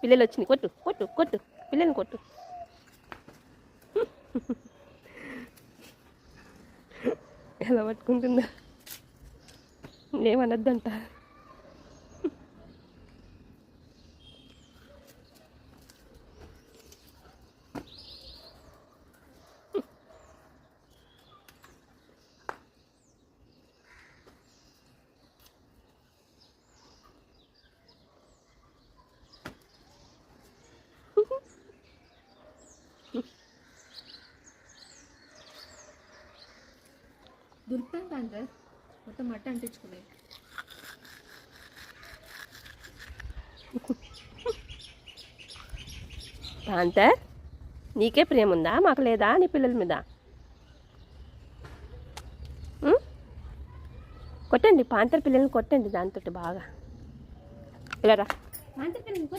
పిల్లలు వచ్చినాయి. కొట్టు కొట్టు కొట్టు, పిల్లల్ని కొట్టు. ఎలా పట్టుకుంటుందా, ఏమనద్దంట. దులిపాను పాంతర్, మొత్తం మట్టి అంటించుకున్నాయి. పాంతర్, నీకే ప్రేమ ఉందా, మాకు లేదా నీ పిల్లల మీద? కొట్టండి పాంతర్ పిల్లల్ని, కొట్టండి దాంతో బాగా. ఇలా రా. పాంతర్ పిల్లల్ని కొట్టు.